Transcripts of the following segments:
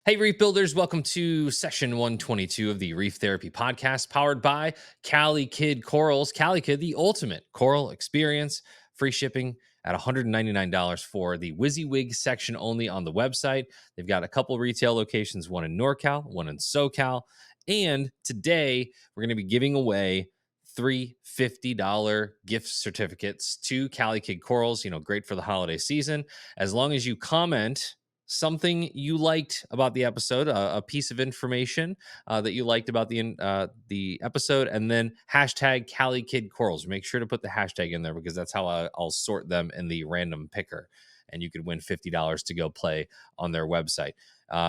Hey, Reef Builders, welcome to session 122 of the Reef Therapy Podcast, powered by Cali Kid Corals. Cali Kid, the ultimate coral experience, free shipping at $199 for the WYSIWYG section only on the website. They've got a couple retail locations, one in NorCal, one in SoCal. And today we're going to be giving away three $50 gift certificates to Cali Kid Corals, great for the holiday season. As long as you comment something you liked about the episode, a piece of information that you liked about the episode, and then hashtag Cali Kid Corals. Make sure to put the hashtag in there because that's how I'll sort them in the random picker, and you could win $50 to go play on their website.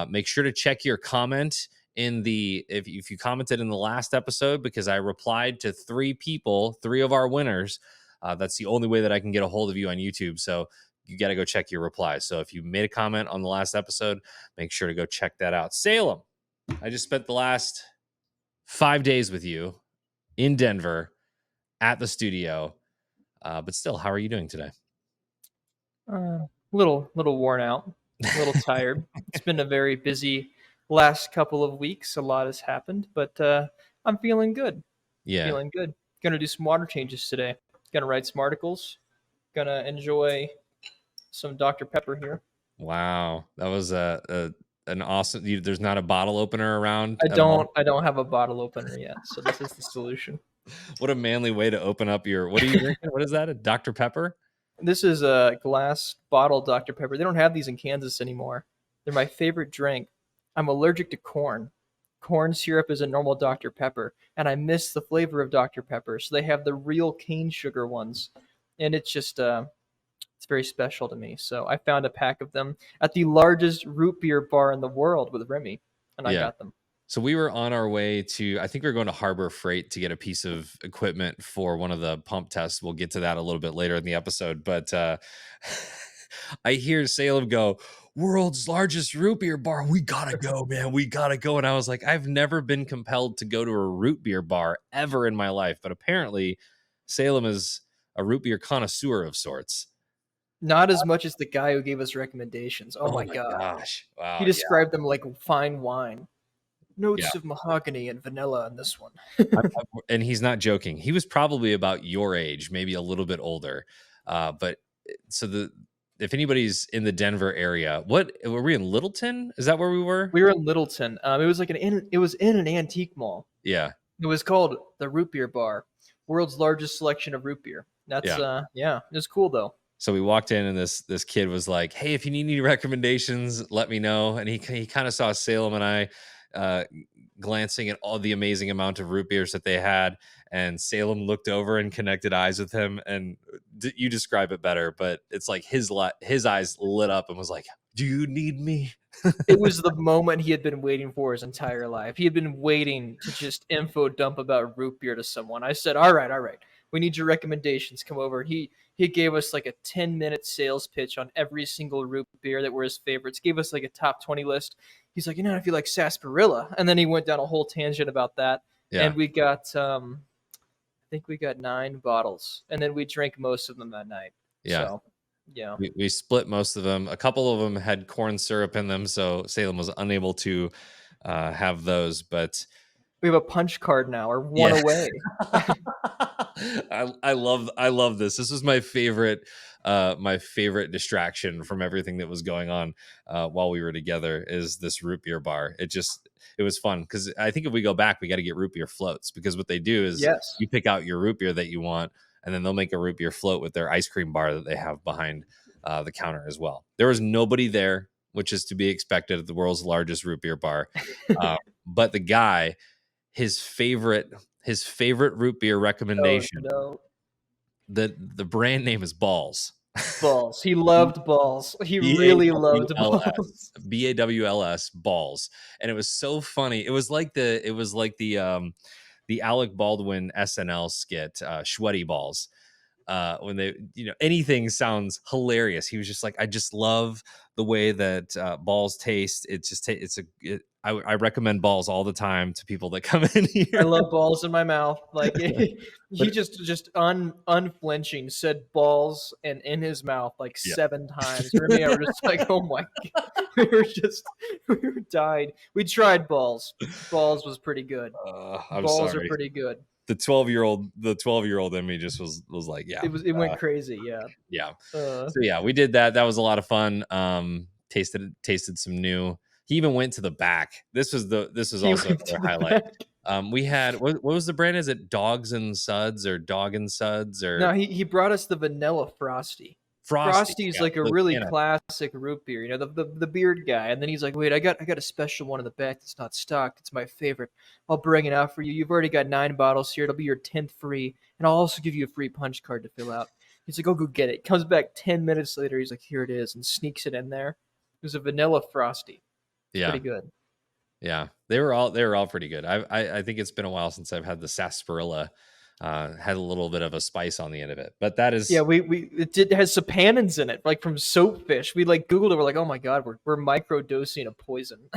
Make sure to check your comment in the if you commented in the last episode, because I replied to three of our winners. That's the only way that I can get a hold of you on YouTube. So you got to go check your replies. So if you made a comment on the last episode, make sure to go check that out. Salem, I just spent the last 5 days with you in Denver at the studio. But still, how are you doing today? Little worn out, a little tired. It's been a very busy last couple of weeks. A lot has happened, but I'm feeling good. Yeah. Feeling good. Gonna do some water changes today. Gonna write some articles. Gonna enjoy some Dr. Pepper here. Wow. That was an awesome. There's not a bottle opener around. I don't have a bottle opener yet, so this is the solution. What a manly way to open up your. What are you drinking? What is that? A Dr. Pepper? This is a glass bottle Dr. Pepper. They don't have these in Kansas anymore. They're my favorite drink. I'm allergic to corn. Corn syrup is a normal Dr. Pepper, and I miss the flavor of Dr. Pepper. So they have the real cane sugar ones, and it's just it's very special to me. So I found a pack of them at the largest root beer bar in the world with Remy, and I got them. So we were on our way to, I think we were going to Harbor Freight to get a piece of equipment for one of the pump tests. We'll get to that a little bit later in the episode. But I hear Salem go, "World's largest root beer bar. We got to go, man. We got to go." And I was like, I've never been compelled to go to a root beer bar ever in my life. But apparently Salem is a root beer connoisseur of sorts. Not as much as the guy who gave us recommendations. Oh my gosh. Wow. He described them like fine wine. Notes of mahogany and vanilla in this one. And he's not joking. He was probably about your age, maybe a little bit older. But so if anybody's in the Denver area, what were we in Littleton? Is that where we were? We were in Littleton. It was like it was in an antique mall. Yeah. It was called the Root Beer Bar, world's largest selection of root beer. That's it was cool though. So we walked in and this kid was like, "Hey, if you need any recommendations, let me know." And he kind of saw Salem and I glancing at all the amazing amount of root beers that they had, and Salem looked over and connected eyes with him, and you describe it better, but it's like his eyes lit up and was like, "Do you need me?" It was the moment he had been waiting for his entire life. He had been waiting to just info dump about root beer to someone. I said, all right, we need your recommendations. Come over. He gave us like a 10-minute sales pitch on every single root beer that were his favorites. Gave us like a top 20 list. He's like, if you like sarsaparilla. And then he went down a whole tangent about that. Yeah. And we got, I think we got 9 bottles. And then we drank most of them that night. Yeah. So, yeah. We split most of them. A couple of them had corn syrup in them, so Salem was unable to have those. But we have a punch card now, or one away. I love this. This was my favorite distraction from everything that was going on while we were together. Is this root beer bar? It was fun because I think if we go back, we got to get root beer floats, because what they do is you pick out your root beer that you want, and then they'll make a root beer float with their ice cream bar that they have behind the counter as well. There was nobody there, which is to be expected at the world's largest root beer bar. But the guy, his favorite root beer recommendation, the brand name is Balls. Balls. He loved Balls. He really loved Balls. BAWLS, Balls. And it was so funny. It was like the Alec Baldwin SNL skit, Sweaty Balls. when they, anything sounds hilarious. He was just like, I just love the way that balls taste. It's just I recommend balls all the time to people that come in I here. love balls in my mouth. Like But he just unflinching said balls and in his mouth like yeah, 7 times. Remy and I were just like, oh my god. We were died. We tried balls. Balls was pretty good. I'm Balls are sorry. pretty good. The 12-year old in me just was like, yeah, It went crazy, yeah. yeah. Uh So yeah, we did that. That was a lot of fun. Tasted some new. He even went to the back. This was he also went to another the highlight. back. We had what was the brand? Is it Dogs and Suds or Dog and Suds No, or he brought us the vanilla frosty. Frosty? Frosty's Yeah, like a the really can of classic root beer, the beard guy. And then he's like, "Wait, I got a special one in the back that's not stocked. It's my favorite. I'll bring it out for you. You've already got 9 bottles here. It'll be your 10th free, and I'll also give you a free punch card to fill out." He's like, "Oh, go get it." Comes back 10 minutes later. He's like, "Here it is," and sneaks it in there. It was a vanilla frosty. It's yeah, pretty good. yeah. They were all pretty good. I think it's been a while since I've had the sarsaparilla. Had a little bit of a spice on the end of it, but that Yeah, is it has sapannins in it, like from soapfish. We like Googled it. We're like, oh my god, we're micro dosing a poison.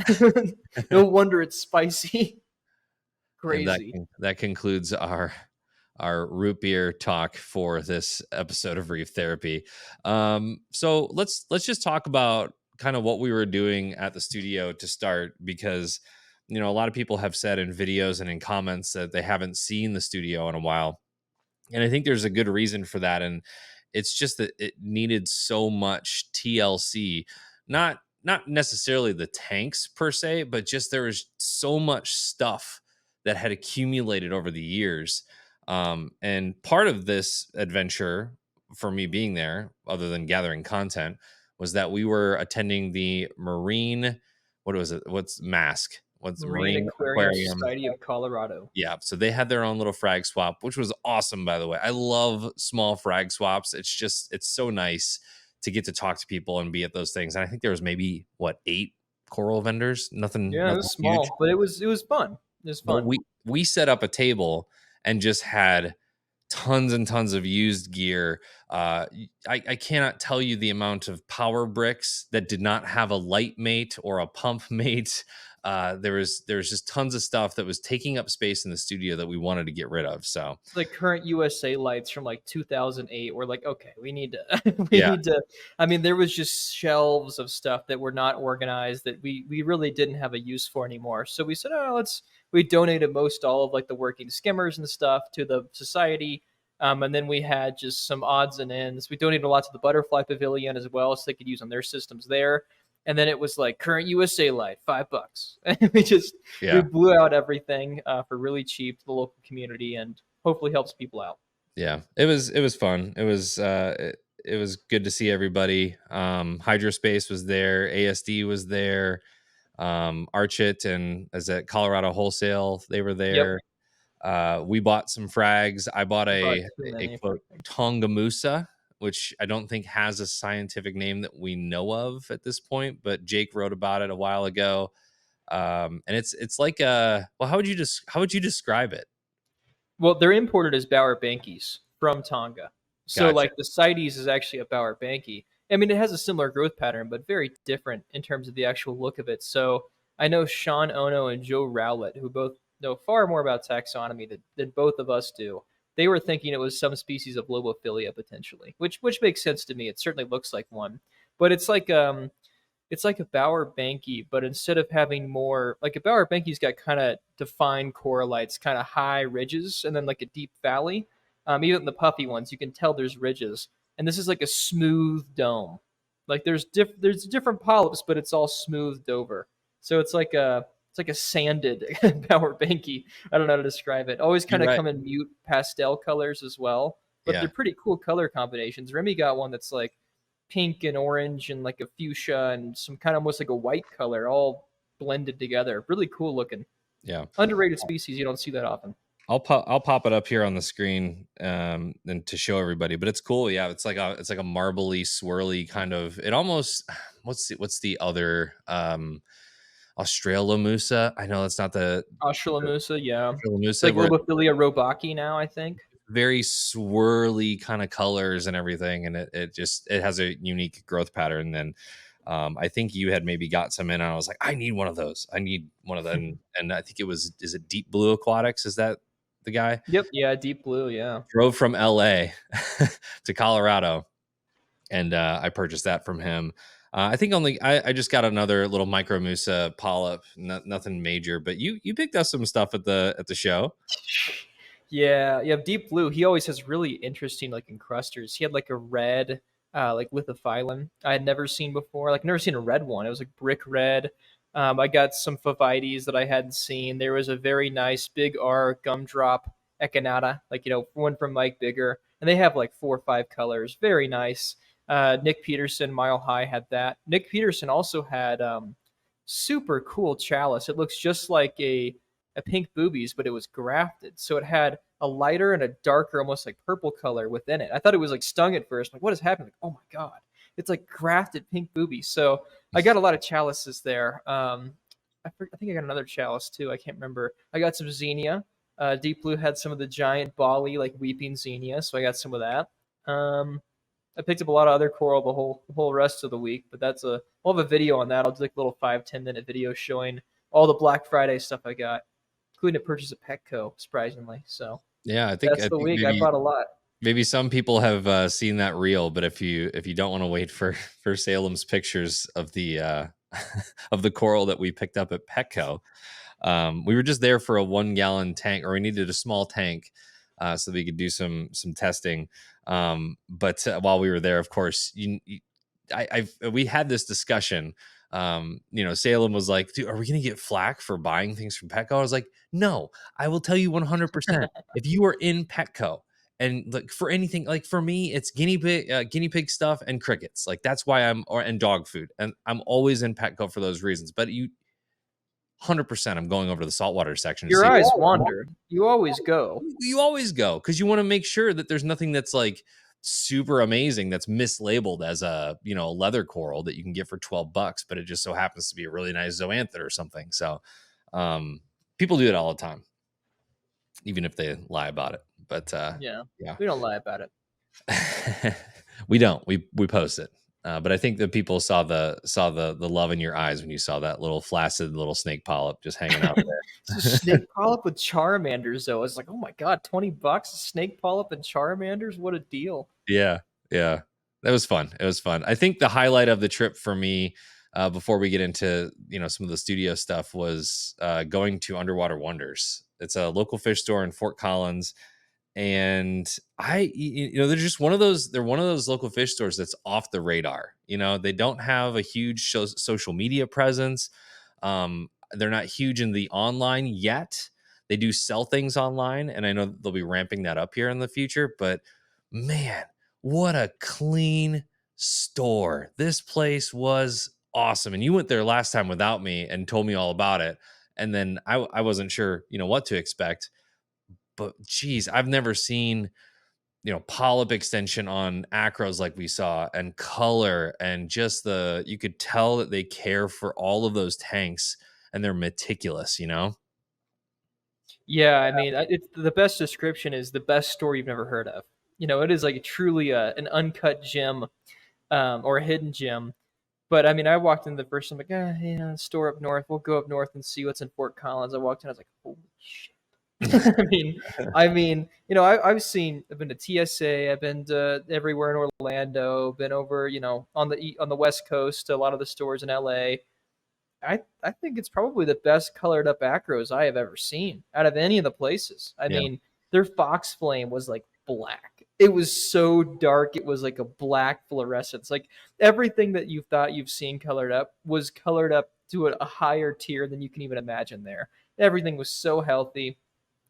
No wonder it's spicy. and Crazy. that concludes our root beer talk for this episode of Reef Therapy. So let's just talk about kind of what we were doing at the studio to start, because a lot of people have said in videos and in comments that they haven't seen the studio in a while, and I think there's a good reason for that. And it's just that it needed so much TLC, not necessarily the tanks per se, but just there was so much stuff that had accumulated over the years. And part of this adventure for me being there, other than gathering content, was that we were attending the marine, what was it, what's mask what's the Marine marine Aquarium aquarium. Society of Colorado. Yeah, so they had their own little frag swap, which was awesome, by the way. I love small frag swaps. It's so nice to get to talk to people and be at those things. And I think there was maybe what, 8 coral vendors, nothing Yeah, it nothing was huge. small, but it was fun. It was Well, fun. we set up a table and just had tons and tons of used gear. I cannot tell you the amount of power bricks that did not have a light mate or a pump mate. There was just tons of stuff that was taking up space in the studio that we wanted to get rid of. So Like current USA lights from like 2008. We're like, okay, we need to, we yeah, need to. I mean, there was just shelves of stuff that were not organized that we really didn't have a use for anymore. So we said, oh, we donated most all of like the working skimmers and stuff to the society. And then we had just some odds and ends. We donated a lot to the Butterfly Pavilion as well, so they could use on their systems there. And then it was like current USA light, $5. And we yeah, blew out everything for really cheap to the local community, and hopefully helps people out. yeah. It was fun. It was good to see everybody. Hydrospace was there, ASD was there, Archit and as at Colorado Wholesale, they were Yep, there. We bought some frags. I bought I bought too a many. quote Tongamusa, which I don't think has a scientific name that we know of at this point, but Jake wrote about it a while ago. And it's like a, well, how would you describe it? Well, they're imported as Bauer Bankies from Tonga. So Gotcha. like the CITES is actually a Bauer Bankie. I mean, it has a similar growth pattern, but very different in terms of the actual look of it. So I know Sean Ono and Joe Rowlett, who both know far more about taxonomy than both of us do. They were thinking it was some species of Lobophilia potentially, which makes sense to me. It certainly looks like one, but it's like a Bauer Banky, but instead of having more, like a Bauer Banky's got kind of defined coralites, kind of high ridges, and then like a deep valley. Even the puffy ones, you can tell there's ridges, and this is like a smooth dome. Like there's different polyps, but it's all smoothed over. So it's like a sanded Bauer Banky. I don't know how to describe it. Always You're kind of right. come in mute pastel colors as well, but Yeah. they're pretty cool color combinations. Remy got one that's like pink and orange and like a fuchsia and some kind of almost like a white color all blended together. Really cool looking. Yeah. Underrated species. You don't see that often. I'll pop it up here on the screen and to show everybody, but it's cool. Yeah, it's like a marbly, swirly kind of, it almost, what's the other Australomusa? I know that's not the Australomusa, yeah. It's Australomusa like where Lobophilia robaki now, I think. very swirly kind of colors and everything, and it has a unique growth pattern. And I think you had maybe got some in, and I was like, I need one of those. I need one of them. And I think it was, is it Deep Blue Aquatics? Is that the guy? Yep. Yeah. Deep blue. Yeah. Drove from LA to Colorado, and I purchased that from him. I think I just got another little micro musa polyp, nothing major, but you picked up some stuff at the show. Yeah, yeah, Deep Blue. He always has really interesting like encrusters. He had like a red, like lithophyllum I had never seen before. Like never seen a red one. It was like brick red. I got some Phovites that I hadn't seen. There was a very nice big R gumdrop echinata, like one from Mike Bigger, and they have like 4 or 5 colors. Very nice. Nick Peterson, Mile High had that. Nick Peterson also had super cool chalice. It looks just like a pink boobies, but it was grafted. So it had a lighter and a darker, almost like purple color within it. I thought it was like stung at first. Like, what is happening? Like, oh my god, it's like grafted pink boobies. So I got a lot of chalices there. I think I got another chalice too. I can't remember. I got some Xenia. Deep Blue had some of the giant Bali like weeping Xenia, so I got some of that. I picked up a lot of other coral the whole rest of the week, but I'll have a video on that. I'll do like a little 5-10 minute video showing all the Black Friday stuff I got, including a purchase at Petco, surprisingly. So Yeah, that's I the think week. I bought a lot. maybe some people have seen that reel, but if you don't want to wait for Salem's pictures of the of the coral that we picked up at Petco, we were just there for a 1 gallon tank, or we needed a small tank so that we could do some testing. But while we were there, of course, we had this discussion. Salem was like, dude, are we going to get flack for buying things from Petco? I was like, no, I will tell you 100%. If you are in Petco and like for anything, like for me, it's guinea pig stuff and crickets. Like that's why and dog food. And I'm always in Petco for those reasons. But 100%, I'm going over to the saltwater section to Your see. eyes wander. You always go. You always go because you want to make sure that there's nothing that's like super amazing that's mislabeled as a leather coral that you can get for $12, but it just so happens to be a really nice zoanthid or something. So people do it all the time, even if they lie about it. But Yeah, yeah, we don't lie about it. we don't. We post it. But I think that people saw the love in your eyes when you saw that little flaccid little snake polyp just hanging out there. It's a snake polyp with Charmanders, though. It's like, oh my god, $20, snake polyp and Charmanders. What a deal! Yeah, yeah, that was fun. It was fun. I think the highlight of the trip for me, before we get into some of the studio stuff, was going to Underwater Wonders. It's a local fish store in Fort Collins, and they're just one of those. They're one of those local fish stores that's off the radar. They don't have a huge social media presence. They're not huge in the online yet. They do sell things online, and I know they'll be ramping that up here in the future. But man, what a clean store. This place was awesome. And you went there last time without me and told me all about it. And then I wasn't sure, what to expect. But geez, I've never seen, polyp extension on acros like we saw, and color, and just you could tell that they care for all of those tanks and they're meticulous, Yeah, I mean, it's the best description is the best story you've never heard of. It is like truly an uncut gem, or a hidden gem. But I mean, I walked in the first time, like, store up north. We'll go up north and see what's in Fort Collins. I walked in, I was like, holy shit. I mean, I've been to TSA, I've been to everywhere in Orlando, been over, on the West Coast to a lot of the stores in LA. I think it's probably the best colored up acros I have ever seen out of any of the places. I Yeah. mean, their fox flame was like black. It was so dark. It was like a black fluorescence. Like everything that you thought you've seen colored up was colored up to a higher tier than you can even imagine there. Everything was so healthy.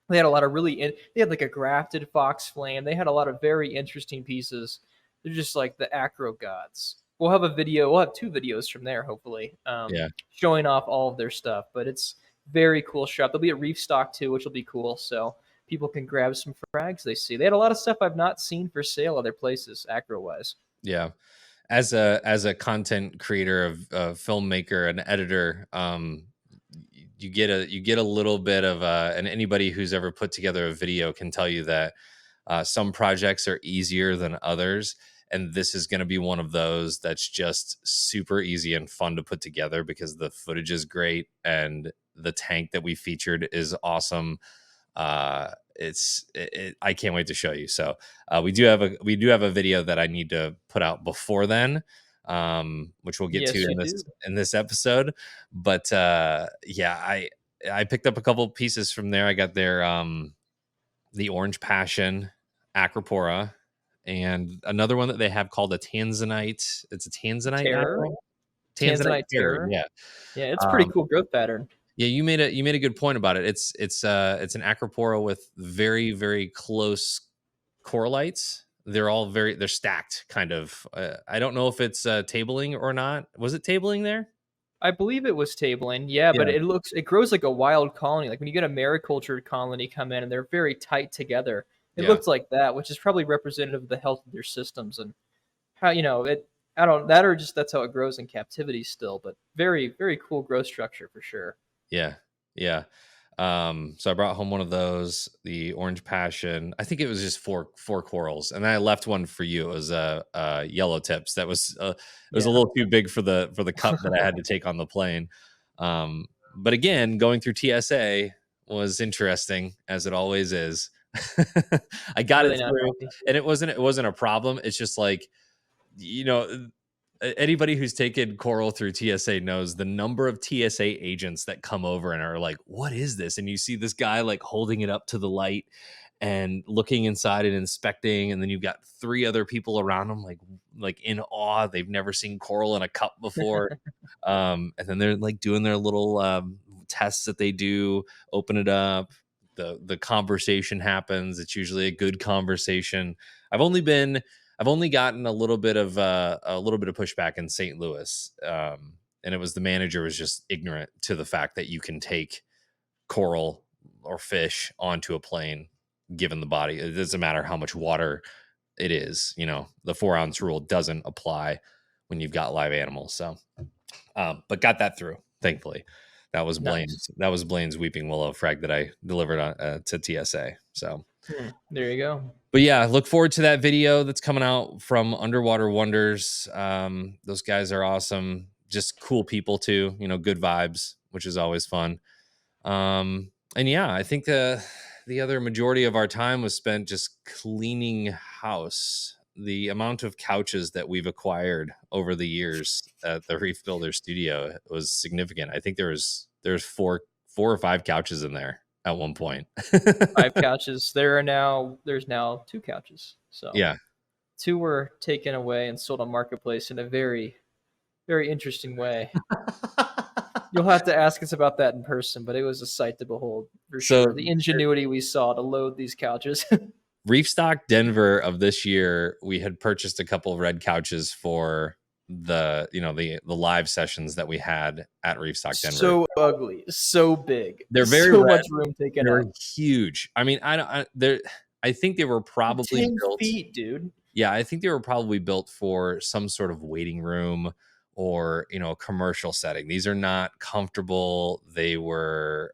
They had a lot of they had like a grafted fox flame. They had a lot of very interesting pieces. They're just like the acro gods. We'll have a video. We'll have 2 videos from there, hopefully, Yeah. showing off all of their stuff. But it's very cool shop. They'll be at Reef Stock too, which will be cool. So people can grab some frags they see. They had a lot of stuff I've not seen for sale other places, acro wise. Yeah. As a content creator, of filmmaker and editor, you get a little bit of and anybody who's ever put together a video can tell you that Some projects are easier than others, and this is going to be one of those that's just super easy and fun to put together because the footage is great and the tank that we featured is awesome. I can't wait to show you. So we do have a video that I need to put out before then, which we'll get to Yes, you do. in this episode. But yeah, I picked up a couple pieces from there. I got their the Orange Passion Acropora, and another one that they have called a Tanzanite. It's a Tanzanite Terror, Acro. Tanzanite Tanzanite Terror, terror. yeah. Yeah, it's pretty Um, cool growth pattern. yeah, you made a good point about it. It's an Acropora with very, very close coralites. They're stacked kind of. I don't know if it's tabling or not. Was it tabling there? I believe it was tabling, yeah, but Yeah. it grows like a wild colony. Like when you get a maricultured colony come in and they're very tight together, it Yeah. looks like that, which is probably representative of the health of their systems and how it. I don't that or just that's how it grows in captivity still, but very very cool growth structure for sure. Yeah. Yeah. So I brought home one of those, the Orange Passion. I think it was just four corals, and I left one for you. It was yellow tips. That was it was a Yeah, little too big for the cup that I had to take on the plane. But again, going through TSA was interesting, as it always is. I got were it they not through, happy? and it wasn't a problem. It's just like, you know, anybody who's taken coral through TSA knows the number of TSA agents that come over and are like, "What is this?" And you see this guy like holding it up to the light and looking inside and inspecting, and then you've got three other people around them like in awe. They've never seen coral in a cup before. And then they're like doing their little tests that they do, open it up. The conversation happens. It's usually a good conversation. I've only been I've only gotten a little bit of pushback in St. Louis, and it was the manager was just ignorant to the fact that you can take coral or fish onto a plane, given the body. It doesn't matter how much water it is. The 4-ounce rule doesn't apply when you've got live animals. So, but got that through, thankfully. That was Nice. Blaine's weeping willow frag that I delivered to TSA. So. There you go. But yeah, look forward to that video that's coming out from Underwater Wonders. Those guys are awesome. Just cool people too, good vibes, which is always fun. And yeah, I think the other majority of our time was spent just cleaning house. The amount of couches that we've acquired over the years at the Reef Builders studio was significant. I think there's four or five couches in there at one point. 5 couches. There's now 2 couches. So Yeah. 2 were taken away and sold on marketplace in a very very interesting way. You'll have to ask us about that in person, but it was a sight to behold for So sure. The ingenuity we saw to load these couches. Reef Stock Denver of this year, we had purchased a couple of red couches for the live sessions that we had at Reef Stock Denver. So ugly, so big. They're very so red. much room taken They're up. huge. I mean, I think they were probably 10 built. feet, dude. Yeah, I think they were probably built for some sort of waiting room or a commercial setting. These are not comfortable. They were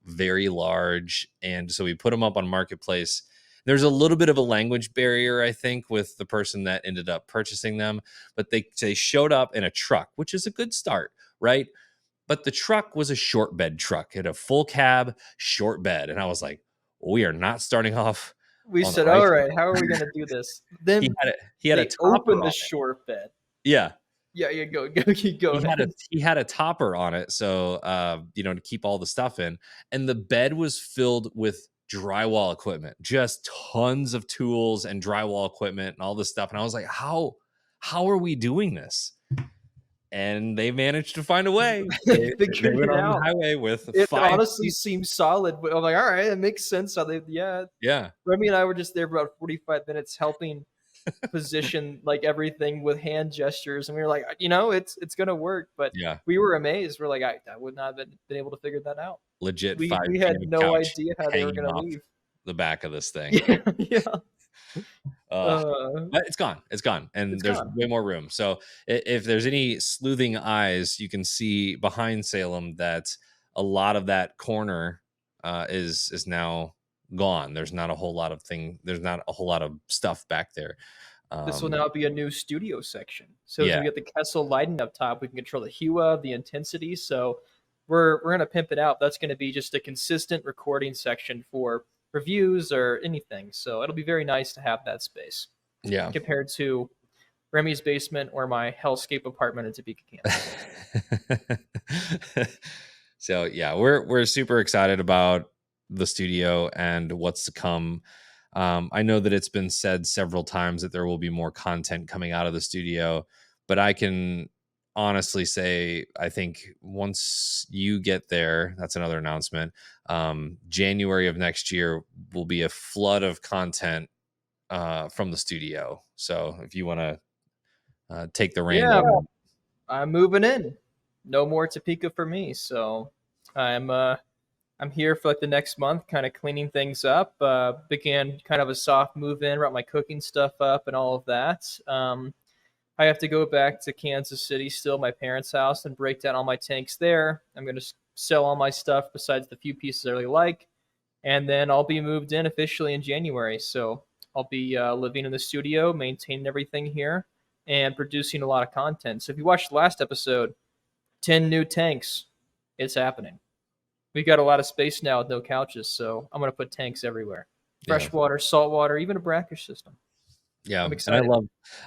very large, and so we put them up on marketplace. There's a little bit of a language barrier, I think, with the person that ended up purchasing them, but they showed up in a truck, which is a good start, right? But the truck was a short bed truck. It had a full cab, short bed, and I was like, we are not starting off. We on the said, right all foot. right, how are we going to do this? Then He had a they topper opened on the it. short bed. Yeah, Yeah, you go ahead. he had a topper on it, so to keep all the stuff in, and the bed was filled with drywall equipment, just tons of tools and drywall equipment and all this stuff. And I was like, how are we doing this? And they managed to find a way. They Figured went it on the out. highway with It 5 honestly feet. seems solid. But I'm like, all right, it makes sense. How they, yeah. Yeah, Remy and I were just there for about 45 minutes helping position like everything with hand gestures, and we were like, it's gonna work. But yeah, we were amazed. We're like, I would not have been able to figure that out. legit We 5 we feet had of no couch idea how they were hanging gonna off leave. the back of this thing. Yeah, yeah. But it's gone, and It's there's gone. way more room. So if there's any sleuthing eyes, you can see behind Salem that a lot of that corner is now gone. There's not a whole lot of stuff back there. This will now be a new studio section. So as Yeah. we get the Kessel lighting up top, we can control the hue of the intensity. So we're gonna pimp it out. That's gonna be just a consistent recording section for reviews or anything. So it'll be very nice to have that space Yeah. compared to Remy's basement or my hellscape apartment in Topeka, Kansas. So yeah, we're super excited about the studio and what's to come. I know that it's been said several times that there will be more content coming out of the studio, but I can honestly say I think once you get there, that's another announcement. January of next year will be a flood of content from the studio. So if you want to take the reins, Yeah, I'm moving in. No more Topeka for me. So I'm here for like the next month, kind of cleaning things up. Began kind of a soft move in, wrap my cooking stuff up and all of that. I have to go back to Kansas City, still my parents' house, and break down all my tanks there. I'm going to sell all my stuff besides the few pieces I really like, and then I'll be moved in officially in January. So I'll be living in the studio, maintaining everything here, and producing a lot of content. So if you watched the last episode, 10 new tanks, it's happening. We got a lot of space now with no couches, so I'm going to put tanks everywhere. yeah. Freshwater, saltwater, even a brackish system. Yeah, I'm and excited.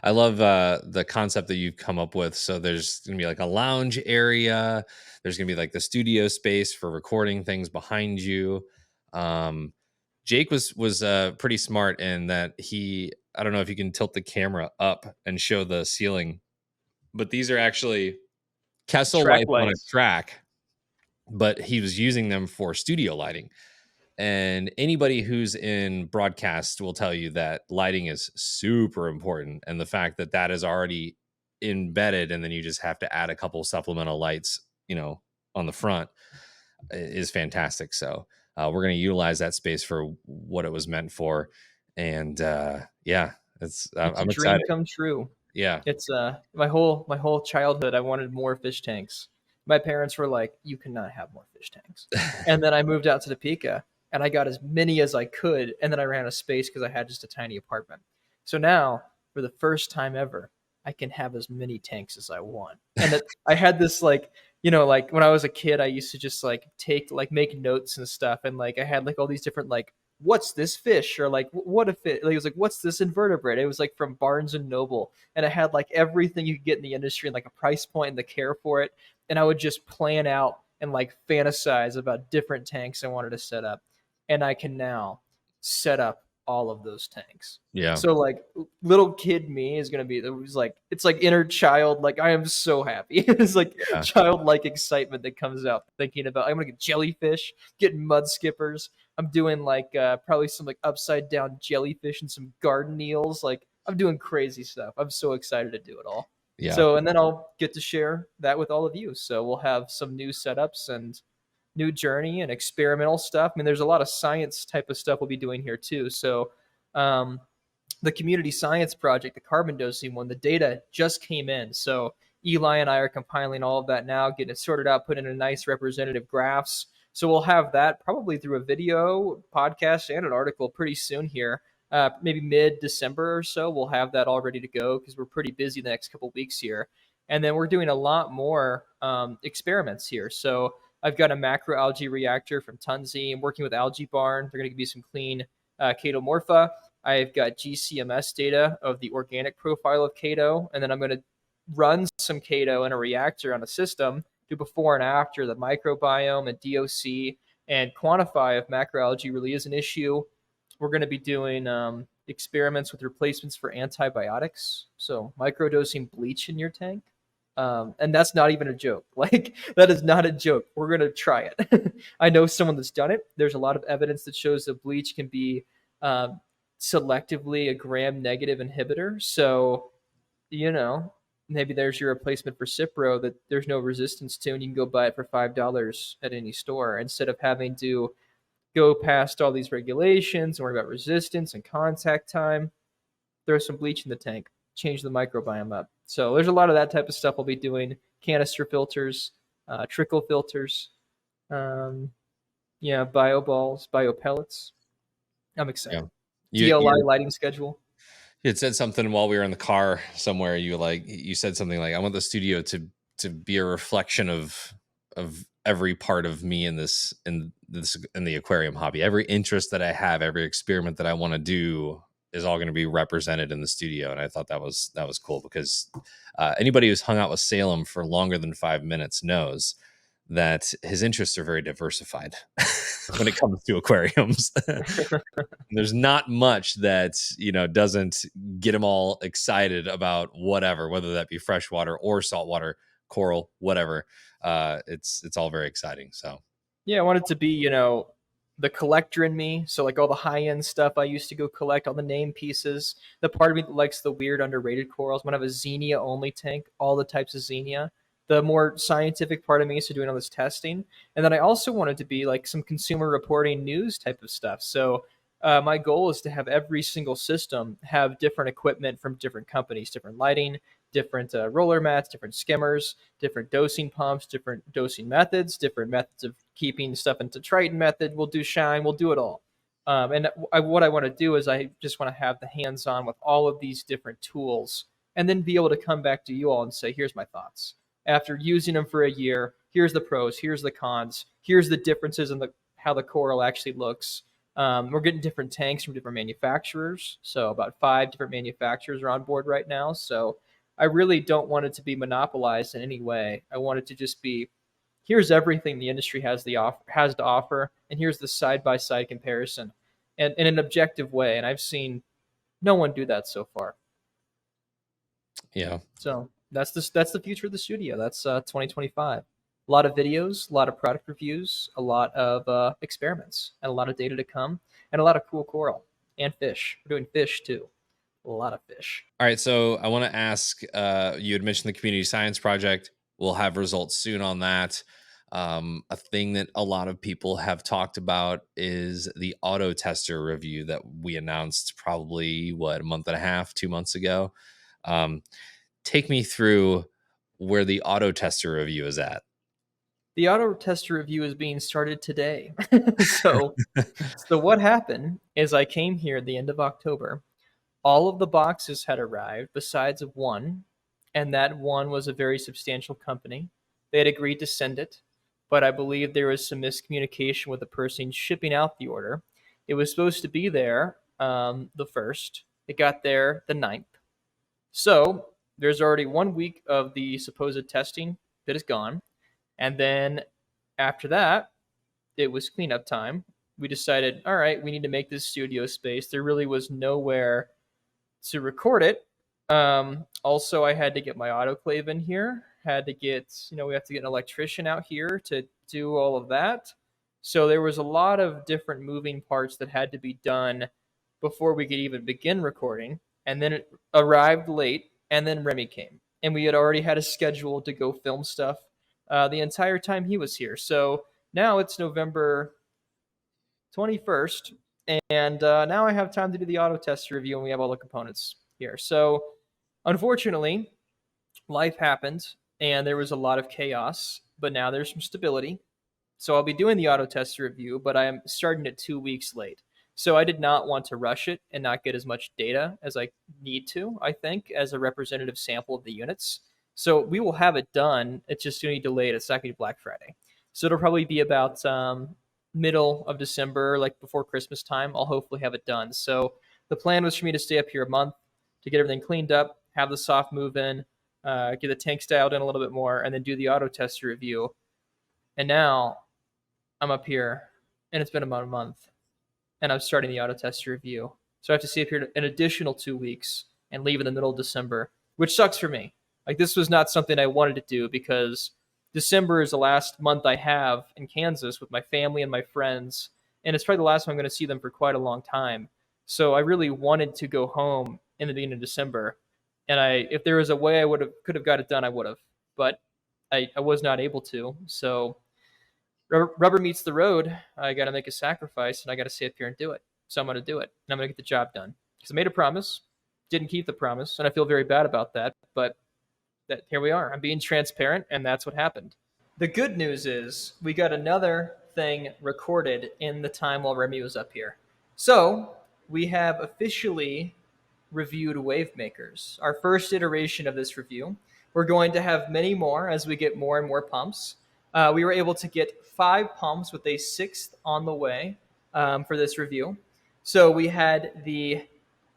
I love the concept that you've come up with. So there's gonna be like a lounge area. There's gonna be like the studio space for recording things behind you. Um, Jake was pretty smart in that I don't know if you can tilt the camera up and show the ceiling, but these are actually Kessel Track lights on a lights. track, but he was using them for studio lighting. And anybody who's in broadcast will tell you that lighting is super important. And the fact that that is already embedded and then you just have to add a couple supplemental lights, on the front is fantastic. So we're going to utilize that space for what it was meant for. And yeah, It's a I'm dream excited. come true. Yeah. It's my whole childhood I wanted more fish tanks. My parents were like, "You cannot have more fish tanks." And then I moved out to Topeka and I got as many as I could, and then I ran out of space because I had just a tiny apartment. So now, for the first time ever, I can have as many tanks as I want. And that I had this like when I was a kid, I used to just like make notes and stuff, and like I had like all these different like what's this fish or like what if it like, it was like what's this invertebrate. It was like from Barnes and Noble, and it had like everything you could get in the industry and like a price point and the care for it. And I would just plan out and like fantasize about different tanks I wanted to set up, and I can now set up all of those tanks. Yeah. So like little kid me is gonna be it was like it's like inner child, like I am so happy. It's like Yeah. childlike excitement that comes out thinking about I'm gonna get jellyfish, getting mud skippers. I'm doing like probably some like upside down jellyfish and some garden eels. Like I'm doing crazy stuff. I'm so excited to do it all. Yeah. So and then I'll get to share that with all of you. So we'll have some new setups and new journey and experimental stuff. I mean, there's a lot of science type of stuff we'll be doing here too. So um, the community science project, the carbon dosing one, the data just came in. So Eli and I are compiling all of that now, getting it sorted out, put in a nice representative graphs. So we'll have that probably through a video, podcast, and an article pretty soon here. Maybe mid-December or so, we'll have that all ready to go because we're pretty busy the next couple weeks here. And then we're doing a lot more experiments here. So I've got a macroalgae reactor from Tunzi. I'm working with Algae Barn. They're going to give me some clean chaetomorpha. I've got GCMS data of the organic profile of chaeto, and then I'm going to run some chaeto in a reactor on a system, do before and after the microbiome and DOC, and quantify if macroalgae really is an issue. We're going to be doing experiments with replacements for antibiotics, so microdosing bleach in your tank. And that's not even a joke. Like, that is not a joke. We're going to try it. I know someone that's done it. There's a lot of evidence that shows that bleach can be selectively a gram negative inhibitor. So, maybe there's your replacement for Cipro that there's no resistance to, and you can go buy it for $5 at any store instead of having to go past all these regulations and worry about resistance and contact time. Throw some bleach in the tank, change the microbiome up. So there's a lot of that type of stuff we'll be doing. Canister filters, trickle filters, bio balls, bio pellets. I'm Yeah. excited. DLI You lighting schedule. had said something while we were in the car somewhere. You said something like, "I want the studio to be a reflection of every part of me in the aquarium hobby. Every interest that I have, every experiment that I want to do is all going to be represented in the studio." And I thought that was cool because anybody who's hung out with Salem for longer than 5 minutes knows that his interests are very diversified when it comes to aquariums. There's not much that doesn't get them all excited about whatever, whether that be freshwater or saltwater, coral, whatever. It's all very exciting. So Yeah, I want it to be, the collector in me. So like all the high end stuff I used to go collect, all the name pieces. The part of me that likes the weird underrated corals. I want to have a xenia only tank, all the types of xenia. The more scientific part of me is to doing all this testing. And then I also wanted to be like some consumer reporting news type of stuff. So my goal is to have every single system have different equipment from different companies, different lighting, different roller mats, different skimmers, different dosing pumps, different dosing methods, different methods of keeping stuff into Triton method. We'll do shine. We'll do it all. What I want to do is I just want to have the hands on with all of these different tools and then be able to come back to you all and say, here's my thoughts. After using them for a year, here's the pros, here's the cons, here's the differences in how the coral actually looks. We're getting different tanks from different manufacturers. So about 5 different manufacturers are on board right now. So I really don't want it to be monopolized in any way. I want it to just be here's everything the industry has to offer, and here's the side by side comparison, and in an objective way. And I've seen no one do that so far. yeah. So that's the future of the studio. That's 2025. A lot of videos, a lot of product reviews, a lot of experiments, and a lot of data to come, and a lot of cool coral and fish. We're doing fish too. A lot of fish. All right. So I want to ask. You had mentioned the community science project. We'll have results soon on that. A thing that a lot of people have talked about is the auto tester review that we announced probably a month and a half, 2 months ago. Take me through where the auto tester review is at. The auto tester review is being started today. so so what happened is I came here at the end of October. All of the boxes had arrived besides one, and that one was a very substantial company. They had agreed to send it, but I believe there was some miscommunication with the person shipping out the order. It was supposed to be there the 1st. It got there the 9th. So there's already 1 week of the supposed testing that is gone. And then after that, it was cleanup time. We decided, all right, we need to make this studio space. There really was nowhere to record it. Also, I had to get my autoclave in here. Had to get, we have to get an electrician out here to do all of that. So there was a lot of different moving parts that had to be done before we could even begin recording. And then it arrived late, and then Remy came. And we had already had a schedule to go film stuff the entire time he was here. So now it's November 21st, and now I have time to do the auto test review, and we have all the components here. So unfortunately, life happened, and there was a lot of chaos, but now there's some stability. So I'll be doing the auto test review, but I am starting it 2 weeks late. So I did not want to rush it and not get as much data as I need to, I think, as a representative sample of the units. So we will have it done. It's just going to be delayed. It's not going to be Black Friday. So it'll probably be about middle of December, like before Christmas time. I'll hopefully have it done. So the plan was for me to stay up here a month to get everything cleaned up, have the soft move in, get the tanks dialed in a little bit more, and then do the auto test review. And now I'm up here, and it's been about a month, and I'm starting the auto test review. So I have to stay up here an additional 2 weeks and leave in the middle of December, which sucks for me. Like, this was not something I wanted to do because December is the last month I have in Kansas with my family and my friends, and it's probably the last time I'm going to see them for quite a long time. So I really wanted to go home in the beginning of December, and if there was a way I could have got it done, I would have, but I was not able to. So rubber meets the road. I got to make a sacrifice, and I got to stay up here and do it. So I'm going to do it, and I'm going to get the job done because I made a promise, didn't keep the promise, and I feel very bad about that, but that here we are. I'm being transparent, and that's what happened. The good news is we got another thing recorded in the time while Remy was up here. So we have officially reviewed wave makers. Our first iteration of this review. We're going to have many more as we get more and more pumps. We were able to get 5 pumps with a sixth on the way for this review. So we had the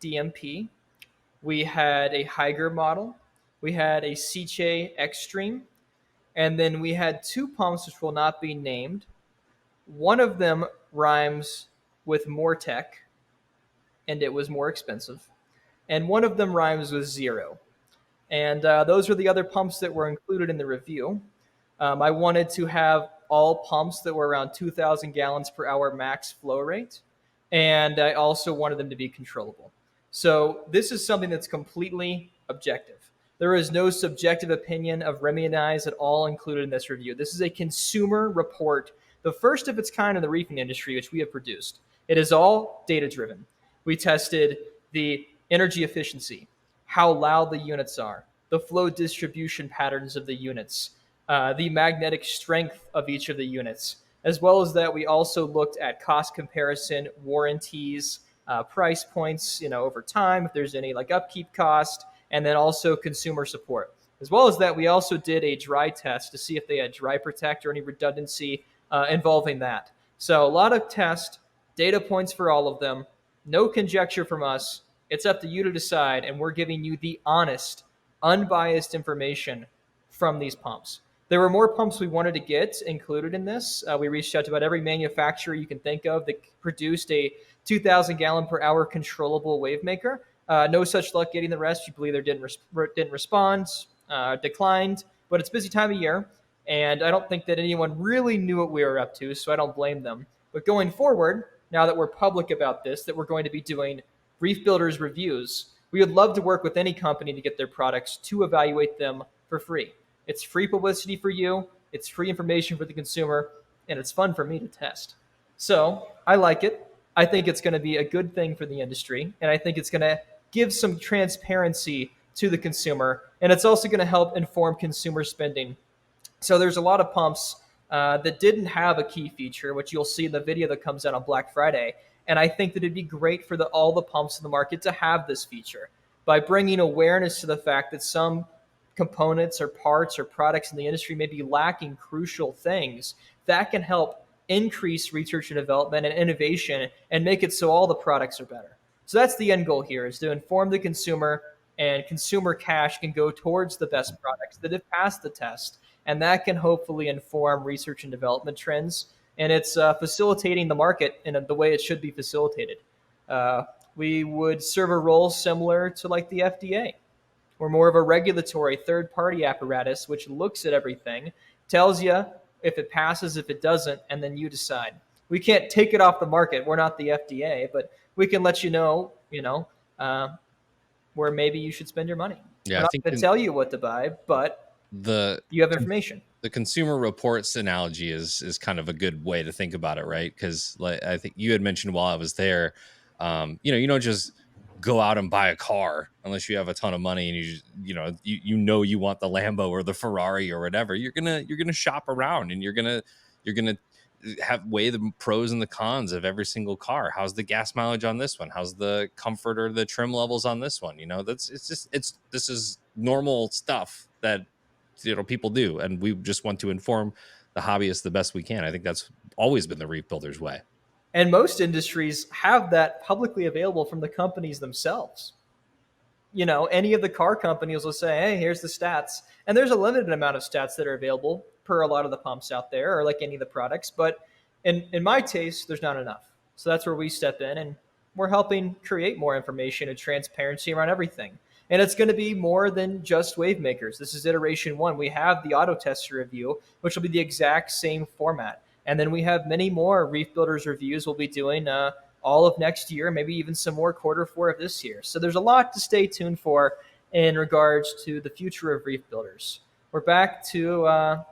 DMP, we had a Higer model, we had a Seche Extreme, and then we had 2 pumps which will not be named. One of them rhymes with more tech, and it was more expensive. And one of them rhymes with zero. And those were the other pumps that were included in the review. I wanted to have all pumps that were around 2,000 gallons per hour max flow rate, and I also wanted them to be controllable. So this is something that's completely objective. There is no subjective opinion of Remedies at all included in this review. This is a consumer report, the first of its kind in the reefing industry, which we have produced. It is all data driven. We tested the energy efficiency, how loud the units are, the flow distribution patterns of the units, the magnetic strength of each of the units, as well as that we also looked at cost comparison, warranties, price points, over time, if there's any like upkeep cost, and then also consumer support. As well as that, we also did a dry test to see if they had dry protect or any redundancy involving that. So a lot of test, data points for all of them, no conjecture from us. It's up to you to decide, and we're giving you the honest, unbiased information from these pumps. There were more pumps we wanted to get included in this. We reached out to about every manufacturer you can think of that produced a 2,000 gallon per hour controllable wave maker. No such luck getting the rest. People either didn't respond, declined, but it's busy time of year, and I don't think that anyone really knew what we were up to, so I don't blame them. But going forward, now that we're public about this, that we're going to be doing Reef Builders reviews, we would love to work with any company to get their products to evaluate them for free. It's free publicity for you, it's free information for the consumer, and it's fun for me to test. So I like it. I think it's going to be a good thing for the industry, and I think it's going to give some transparency to the consumer, and it's also going to help inform consumer spending. So there's a lot of pumps that didn't have a key feature, which you'll see in the video that comes out on Black Friday. And I think that it'd be great for all the pumps in the market to have this feature by bringing awareness to the fact that some components or parts or products in the industry may be lacking crucial things that can help increase research and development and innovation and make it so all the products are better. So that's the end goal here, is to inform the consumer, and consumer cash can go towards the best products that have passed the test, and that can hopefully inform research and development trends, and it's facilitating the market in the way it should be facilitated. We would serve a role similar to like the FDA. We're more of a regulatory third-party apparatus which looks at everything, tells you if it passes, if it doesn't, and then you decide. We can't take it off the market. We're not the FDA, but we can let where maybe you should spend your money. Yeah, We're I not think going to tell you what to buy, but the you have information. the consumer reports analogy is kind of a good way to think about it, right? Because like I think you had mentioned while I was there, you don't just go out and buy a car unless you have a ton of money and you want the Lambo or the Ferrari or whatever. You're gonna shop around, and you're gonna have weigh the pros and the cons of every single car. How's the gas mileage on this one? How's the comfort or the trim levels on this one? This is normal stuff that people do, and we just want to inform the hobbyists the best we can. I think that's always been the Reef Builders way. And most industries have that publicly available from the companies themselves. Any of the car companies will say, hey, here's the stats. And there's a limited amount of stats that are available per a lot of the pumps out there, or like any of the products. But in my taste, there's not enough. So that's where we step in, and we're helping create more information and transparency around everything. And it's going to be more than just wave makers. This is iteration 1. We have the auto tester review, which will be the exact same format. And then we have many more Reef Builders reviews we'll be doing all of next year, maybe even some more Q4 of this year. So there's a lot to stay tuned for in regards to the future of Reef Builders. We're back to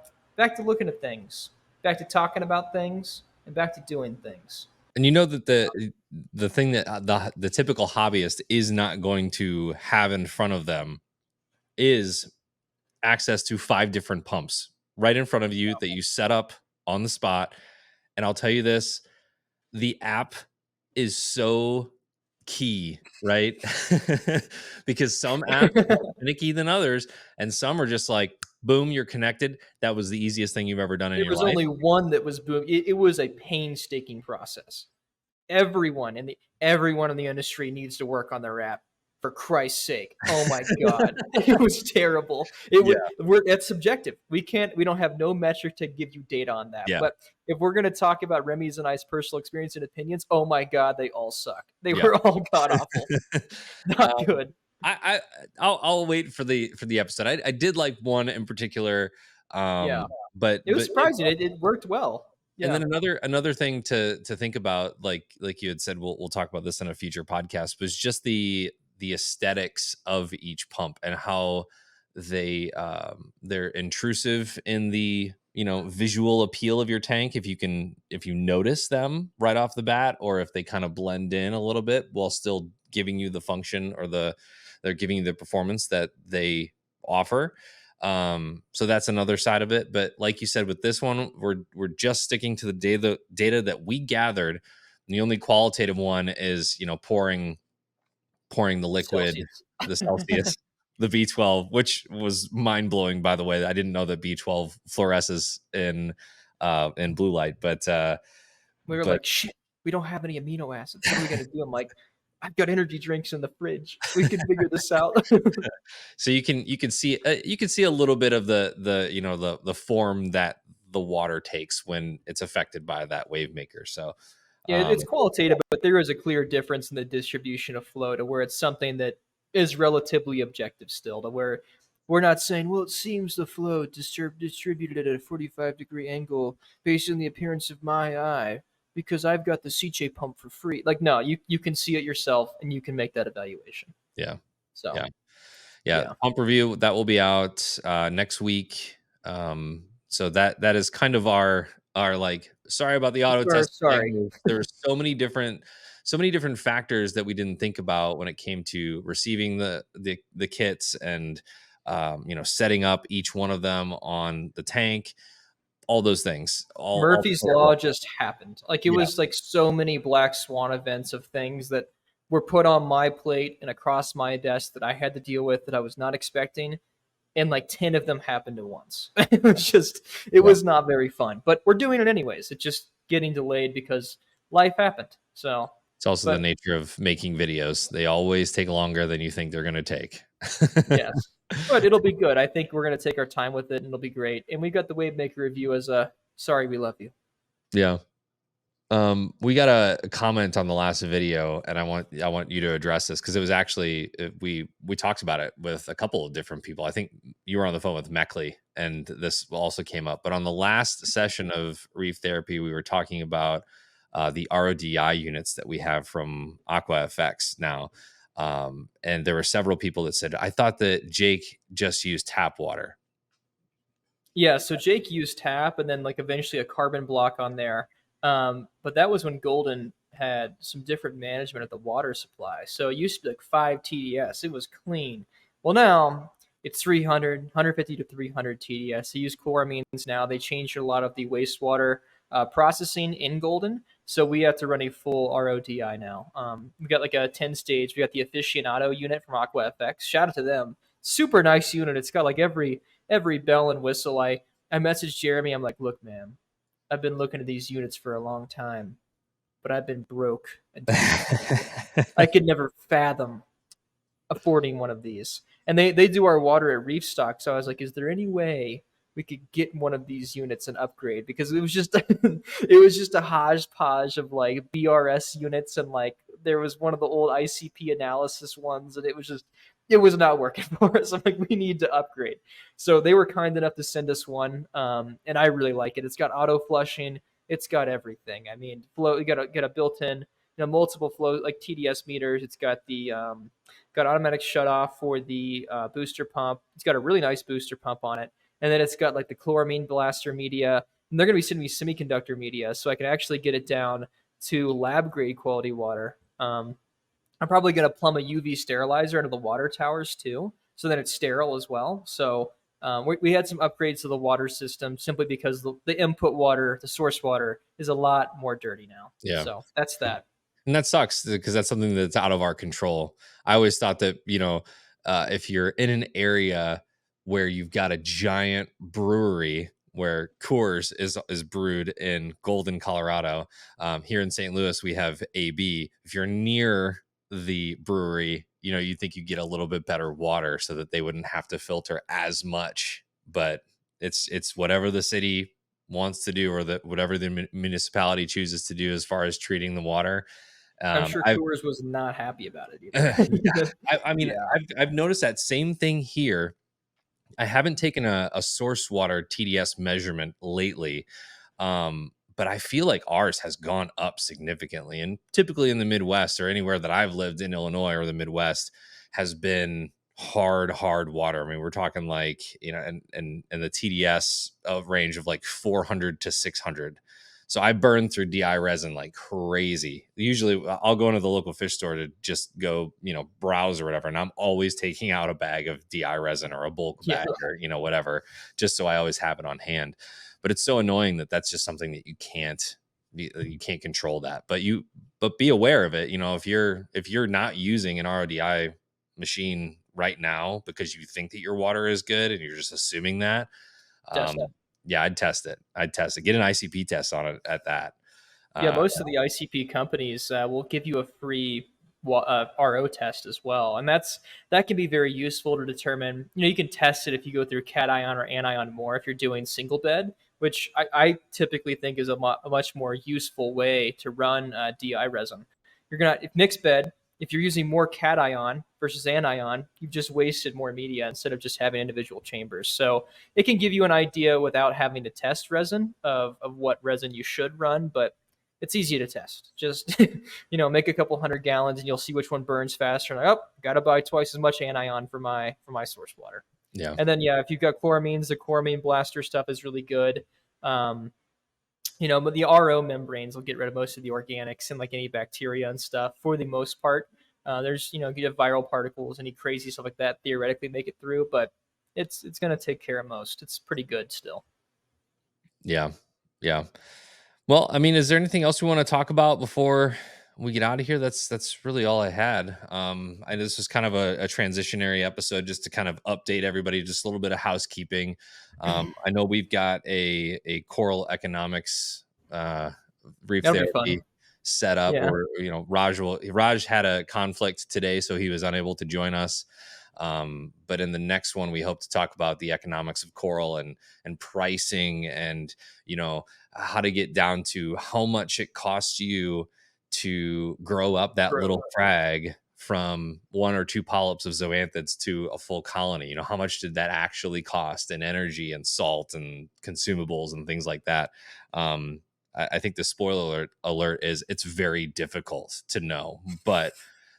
looking at things, back to talking about things, and back to doing things. And you know that the thing that the typical hobbyist is not going to have in front of them is access to 5 different pumps right in front of you that you set up on the spot. And I'll tell you this, the app is so key, right? Because some apps are more finicky than others, and some are just like, boom, you're connected. That was the easiest thing you've ever done in There your was life. only one that was boom. It was a painstaking process. Everyone in the industry needs to work on their app. For Christ's sake. Oh my God. It was terrible. Yeah. It's subjective. We don't have no metric to give you data on that. Yeah. But if we're going to talk about Remy's and I's personal experience and opinions, oh my God, they all suck. They Yeah. were all god awful. Not Um, good. I'll wait for the episode. I did like one in particular, Yeah. but It was surprising. It worked well. and Yeah. then another thing to think about, like you had said, we'll talk about this in a future podcast, was just the aesthetics of each pump and how they're intrusive in the visual appeal of your tank, if you notice them right off the bat, or if they kind of blend in a little bit while still giving you the function, or they're giving you the performance that they offer. So that's another side of it. But like you said, with this one, we're just sticking to the data that we gathered. The only qualitative one is pouring the liquid, Celsius. the Celsius, the B12, which was mind blowing, by the way. I didn't know that B12 fluoresces in blue light, We were but like, shit, we don't have any amino acids. What are we going to do? I'm like, I've got energy drinks in the fridge. We can figure this out. so you can see a little bit of the form that the water takes when it's affected by that wave maker. So Yeah, it's qualitative, but there is a clear difference in the distribution of flow to where it's something that is relatively objective still, to where we're not saying, well, it seems the flow distributed at a 45-degree angle based on the appearance of my eye because I've got the CJ pump for free. Like, no, you can see it yourself and you can make that evaluation. yeah, So, yeah. Yeah, yeah. pump review that will be out next week. So that is kind of our like, sorry about the auto test Sorry. thing. There's so many different factors that we didn't think about when it came to receiving the kits, and setting up each one of them on the tank, all those things. All Murphy's Law just happened. Like it yeah, was like so many black swan events of things that were put on my plate and across my desk that I had to deal with that I was not expecting. And like 10 of them happened at once. It yeah. was not very fun. But we're doing it anyways. It's just getting delayed because life happened. So, It's also the but nature of making videos. They always take longer than you think they're going to take. yes. But it'll be good. I think we're going to take our time with it and it'll be great. And we got the Wavemaker review as a sorry we love you. Yeah. We got a comment on the last video, and I want you to address this, because it was actually we talked about it with a couple of different people. I think you were on the phone with Meckley, and this also came up. But on the last session of Reef Therapy, we were talking about the RODI units that we have from Aqua FX now, and there were several people that said, "I thought that Jake just used tap water." Yeah, so Jake used tap and then like eventually a carbon block on there. But that was when Golden had some different management of the water supply. So it used to be like 5 TDS. It was clean. Well, now it's 300, 150 to 300 TDS. They use chloramines now. They changed a lot of the wastewater processing in Golden. So we have to run a full RODI now. We got like a 10 stage. We got the aficionado unit from Aqua FX. Shout out to them. Super nice unit. It's got like every bell and whistle. I messaged Jeremy. I'm like, look, man, I've been looking at these units for a long time, but I've been broke. And I could never fathom affording one of these. And they do our water at Reef Stock. So I was like, is there any way we could get one of these units and upgrade? Because it was just it was just a hodgepodge of like BRS units, and like there was one of the old ICP analysis ones, and it was not working for us. I'm like, we need to upgrade. So they were kind enough to send us one, and I really like it. It's got auto flushing. It's got everything. I mean, flow. You got a built-in, multiple flow like TDS meters. It's got the got automatic shut off for the booster pump. It's got a really nice booster pump on it, and then it's got like the chloramine blaster media. And they're going to be sending me semiconductor media, so I can actually get it down to lab grade quality water. I'm probably going to plumb a UV sterilizer into the water towers too, so that it's sterile as well. So we had some upgrades to the water system simply because the input water, the source water, is a lot more dirty now. Yeah. So that's that. And that sucks because that's something that's out of our control. I always thought that, if you're in an area where you've got a giant brewery where Coors is brewed in Golden, Colorado. Here in St. Louis, we have AB. If you're near the brewery, you think you get a little bit better water so that they wouldn't have to filter as much. But it's whatever the city wants to do, or whatever the municipality chooses to do as far as treating the water. I'm sure I've Coors was not happy about it yeah, either. I mean, Yeah, I've noticed that same thing here. I haven't taken a source water TDS measurement lately, but I feel like ours has gone up significantly. And typically in the Midwest, or anywhere that I've lived in Illinois or the Midwest, has been hard water. I mean, we're talking like, and the TDS of range of like 400 to 600. So I burn through DI resin like crazy. Usually I'll go into the local fish store to just go, browse or whatever. And I'm always taking out a bag of DI resin or a bulk yeah, bag or, whatever, just so I always have it on hand. But it's so annoying that that's just something that you can't control that. But be aware of it. If you're not using an RODI machine right now because you think that your water is good and you're just assuming that, test that. um, yeah, I'd test it. Get an ICP test on it at that. Yeah, Uh, most of the ICP companies will give you a free RO test as well, and that can be very useful to determine. You can test it if you go through cation or anion more if you're doing single bed, which I typically think is a much more useful way to run DI resin. You're gonna if mixed bed. If you're using more cation versus anion, you've just wasted more media instead of just having individual chambers. So it can give you an idea without having to test resin of what resin you should run, but it's easy to test. Just make a couple 100 gallons and you'll see which one burns faster. And gotta buy twice as much anion for my source water. yeah, And then if you've got chloramines, the chloramine blaster stuff is really good. Um, but the RO membranes will get rid of most of the organics and like any bacteria and stuff for the most part. There's you have viral particles, any crazy stuff like that theoretically make it through, but it's going to take care of most. It's pretty good still. yeah, yeah. Well, I mean, is there anything else we want to talk about before we get out of here? That's really all I had. This was kind of a transitionary episode just to kind of update everybody, just a little bit of housekeeping. I know we've got a coral economics reef That'll be fun. therapy set up, Yeah. or Raj had a conflict today, so he was unable to join us. But in the next one, we hope to talk about the economics of coral and pricing, and how to get down to how much it costs you to grow up that little frag from one or two polyps of zoanthids to a full colony. How much did that actually cost in energy and salt and consumables and things like that? I think the spoiler alert is it's very difficult to know, but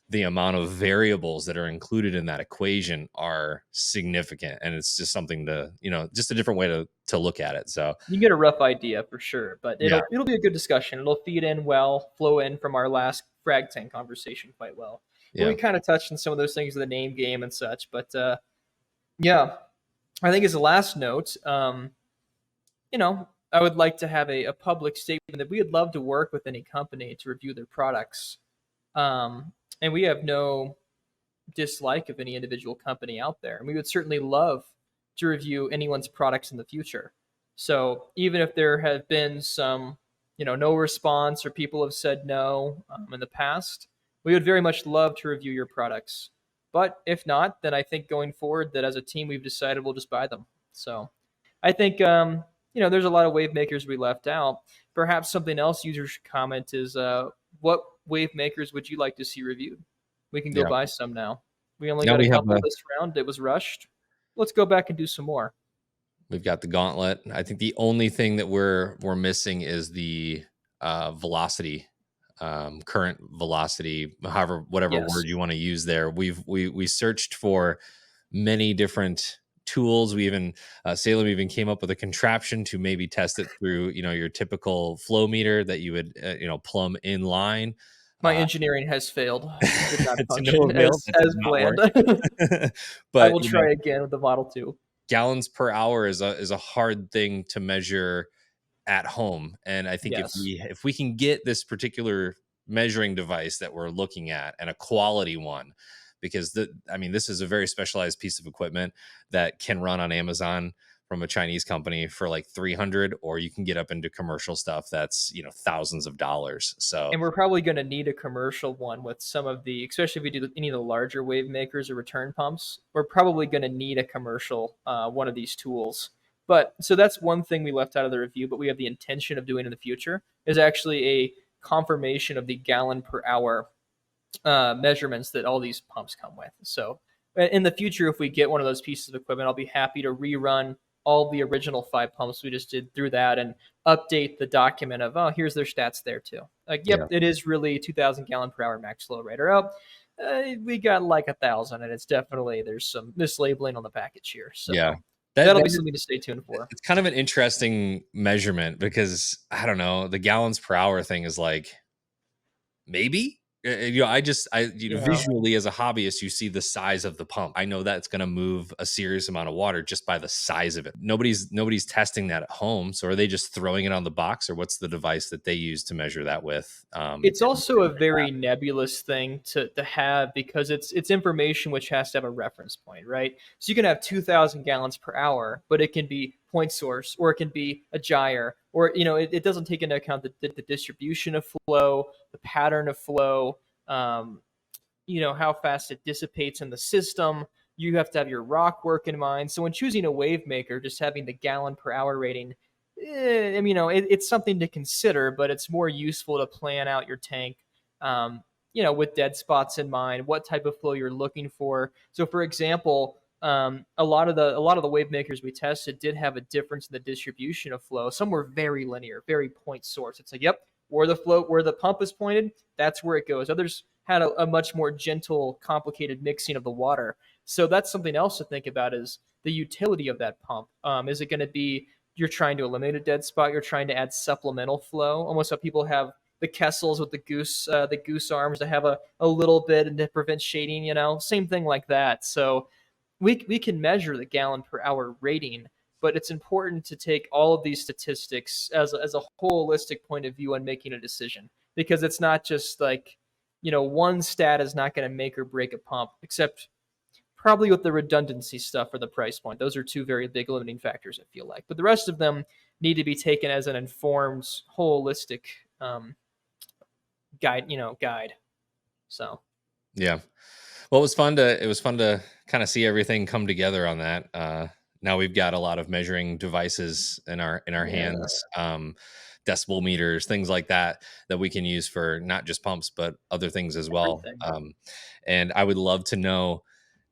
the amount of variables that are included in that equation are significant, and it's just something to just a different way to look at it. So You get a rough idea for sure, but yeah, it'll be a good discussion. It'll feed in well, flow in from our last frag tank conversation quite well. But yeah, we kind of touched on some of those things in the name game and such. But yeah, I think as a last note, I would like to have a public statement that we would love to work with any company to review their products. And we have no dislike of any individual company out there. And we would certainly love to review anyone's products in the future. So even if there have been some, no response or people have said no in the past, we would very much love to review your products. But if not, then I think going forward that as a team we've decided we'll just buy them. So I think there's a lot of wave makers we left out. Perhaps something else users should comment is what wave makers would you like to see reviewed? We can go yeah. buy some now. We only Now got a we have couple this round. It was rushed. Let's go back and do some more. we've got the gauntlet. I think the only thing that we're missing is the velocity, current velocity, however, whatever Yes. word you want to use there. We searched for many different tools. We even Salem even came up with a contraption to maybe test it through your typical flow meter that you would plumb in line. My engineering has failed. It did not To no function avail. That does as not planned. work. I But will try again with the Model 2. gallons per hour is a hard thing to measure at home. And I think if Yes. we can get this particular measuring device that we're looking at, and a quality one, because this is a very specialized piece of equipment that can run on Amazon from a Chinese company for like 300, or you can get up into commercial stuff that's, thousands of dollars. So And we're probably going to need a commercial one with some of the, especially if we do any of the larger wave makers or return pumps, we're probably going to need a commercial one of these tools. But so that's one thing we left out of the review, but we have the intention of doing in the future is actually a confirmation of the gallon per hour measurements that all these pumps come with. So in the future, if we get one of those pieces of equipment, I'll be happy to rerun all the original 5 pumps we just did through that and update the document of, oh, here's their stats there too. Like, yep, yeah, it is really 2,000 gallon per hour max flow rate. Or, oh, we got like 1,000, and it's definitely, there's some mislabeling on the package here. So yeah, that, that'll that be is, something to stay tuned for. it's kind of an interesting measurement, because I don't know, the gallons per hour thing is like, maybe. Yeah. Visually as a hobbyist, you see the size of the pump. I know that's going to move a serious amount of water just by the size of it. Nobody's testing that at home. So are they just throwing it on the box, or what's the device that they use to measure that with? It's also a very nebulous thing to have because it's information which has to have a reference point, right? So you can have 2,000 gallons per hour, but it can be point source, or it can be a gyre, or it doesn't take into account the distribution of flow, the pattern of flow, how fast it dissipates in the system. You have to have your rock work in mind. So when choosing a wave maker, just having the gallon per hour rating, it's something to consider, but it's more useful to plan out your tank, with dead spots in mind, what type of flow you're looking for. So, for example, a lot of the wave makers we tested did have a difference in the distribution of flow. Some were very linear, very point source. It's like, yep, where the pump is pointed, that's where it goes. Others had a much more gentle, complicated mixing of the water. So that's something else to think about is the utility of that pump. Is it going to be you're trying to eliminate a dead spot, you're trying to add supplemental flow, almost how people have the Kessels with the goose arms to have a little bit and to prevent shading, same thing like that. So we can measure the gallon per hour rating, but it's important to take all of these statistics as a holistic point of view on making a decision, because it's not just like, one stat is not going to make or break a pump, except probably with the redundancy stuff or the price point. Those are two very big limiting factors, I feel like. But the rest of them need to be taken as an informed, holistic guide. So Yeah. Well, it was fun to kind of see everything come together on that. Now we've got a lot of measuring devices in our yeah, hands, decibel meters, things like that we can use for not just pumps but other things as well. everything. And I would love to know,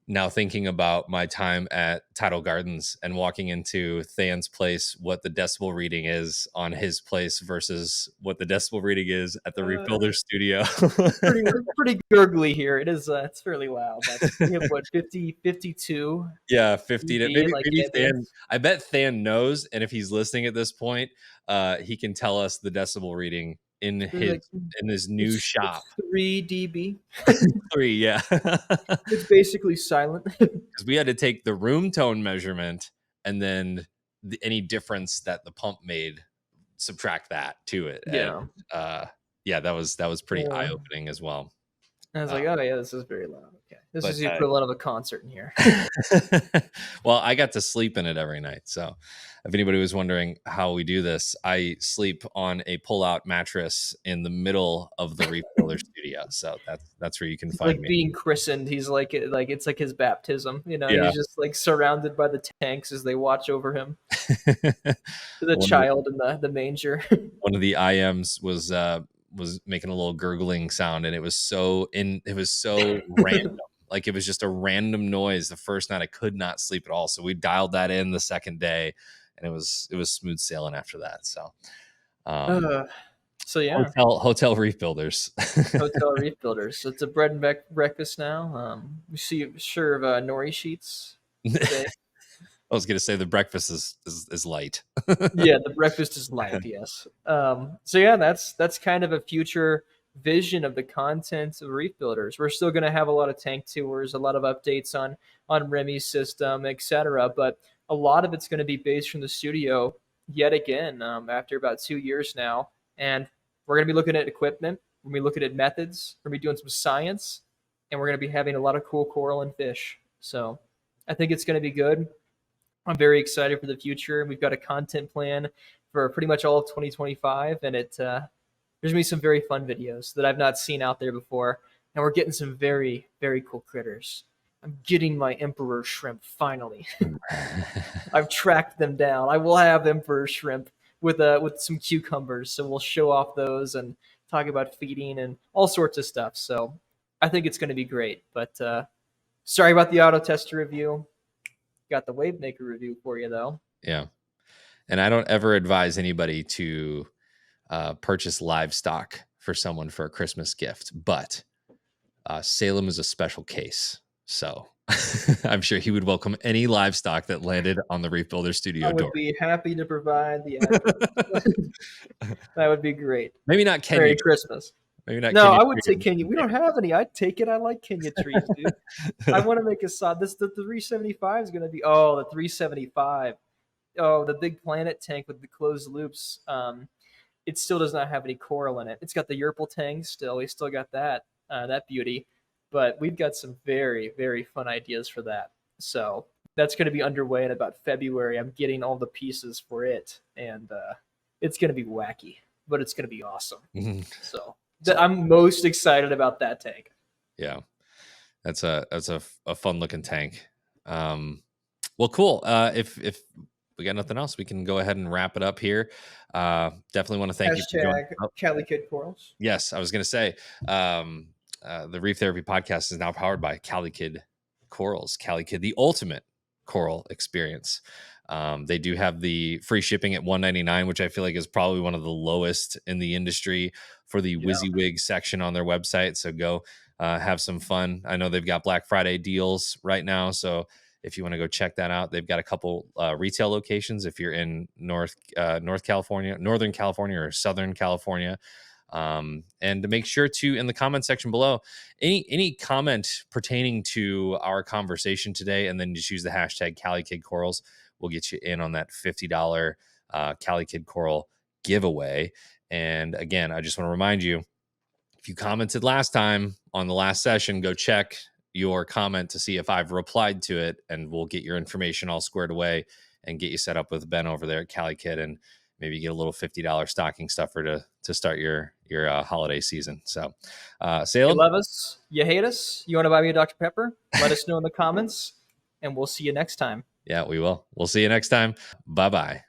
now thinking about my time at Tidal Gardens and walking into Than's place, what the decibel reading is on his place versus what the decibel reading is at the Reef Uh, Builders studio. pretty gurgly here. It is. It's fairly loud. But we have what 50, 52 Yeah, 50 to dB, maybe like maybe ambient. Than, I bet Than knows, and if he's listening at this point, he can tell us the decibel reading in They're his like new shop. it's 3 dB. 3, yeah. It's basically silent. Because we had to take the room tone measurement, and then any difference that the pump made, subtract that to it. And Yeah. yeah, that was pretty Yeah. eye-opening as well. I was Uh, like, oh yeah, this is very loud. Okay, this but is the equivalent of a concert in here. well, I got to sleep in it every night. So if anybody was wondering how we do this, I sleep on a pull-out mattress in the middle of the Reef Builder studio. So that's where you can He's find like me. being christened. He's like it's like his baptism. Yeah. He's just like surrounded by the tanks as they watch over him. The one, of the, child in the manger. one of the IMs was making a little gurgling sound, and it was so random. Like, it was just a random noise. The first night I could not sleep at all. So we dialed that in the second day, and it was smooth sailing after that. So uh, so yeah, hotel Reef Builders. hotel reef builders. So it's a bread and breakfast now. We see serve nori sheets today. I was gonna say the breakfast is light. Yeah, the breakfast is light. Yes. So yeah, that's kind of a future vision of the content of Reef Builders. We're still going to have a lot of tank tours, a lot of updates on Remy's system, etc. But a lot of it's going to be based from the studio yet again after about 2 years now, and we're going to be looking at equipment. We're going to be looking at methods. We're going to be doing some science, and we're going to be having a lot of cool coral and fish. So I think it's going to be good. I'm very excited for the future. We've got a content plan for pretty much all of 2025, and there's going to be some very fun videos that I've not seen out there before, and we're getting some very, very cool critters. I'm getting my emperor shrimp finally. I've tracked them down. I will have emperor shrimp with some cucumbers, so we'll show off those and talk about feeding and all sorts of stuff. So I think it's going to be great. But sorry about the auto tester review. Got the wave maker review for you though. Yeah, and I don't ever advise anybody to purchase livestock for someone for a Christmas gift, but Salem is a special case. So I'm sure he would welcome any livestock that landed on the Reef Builders studio door. I would be happy to provide the address. That would be great. Maybe not Kenya. Merry Christmas. Maybe not. No, Kenya I would tree. take Kenya. We don't have any. I'd take it. I like Kenya trees, dude. I want to make a sod. The 375 is going to be, the 375. Oh, the big planet tank with the closed loops. It still does not have any coral in it. It's got the Yerpel tang still. We still got that beauty. But we've got some very, very fun ideas for that. So that's going to be underway in about February. I'm getting all the pieces for it. And it's going to be wacky, but it's going to be awesome. So I'm most excited about that tank. Yeah, that's a fun looking tank. Well, cool. If we got nothing else, we can go ahead and wrap it up here. Definitely want to thank you for joining. Cali Kid Corals. Yes, I was going to say the Reef Therapy podcast is now powered by Cali Kid Corals. Cali Kid, the ultimate coral experience. They do have the free shipping at $199, which I feel like is probably one of the lowest in the industry for the WYSIWYG section on their website. So go have some fun. I know they've got Black Friday deals right now. So if you want to go check that out, they've got a couple retail locations if you're in Northern California or Southern California. And to make sure to, in the comment section below, any comment pertaining to our conversation today, and then just use the hashtag CaliKidCorals. We'll get you in on that $50 Cali Kid Coral giveaway. And again, I just want to remind you, if you commented last time on the last session, go check your comment to see if I've replied to it, and we'll get your information all squared away and get you set up with Ben over there at Cali Kid, and maybe get a little $50 stocking stuffer to start your holiday season. So, Salem, you love us, you hate us, you want to buy me a Dr. Pepper? Let us know in the comments, and we'll see you next time. Yeah, we will. We'll see you next time. Bye-bye.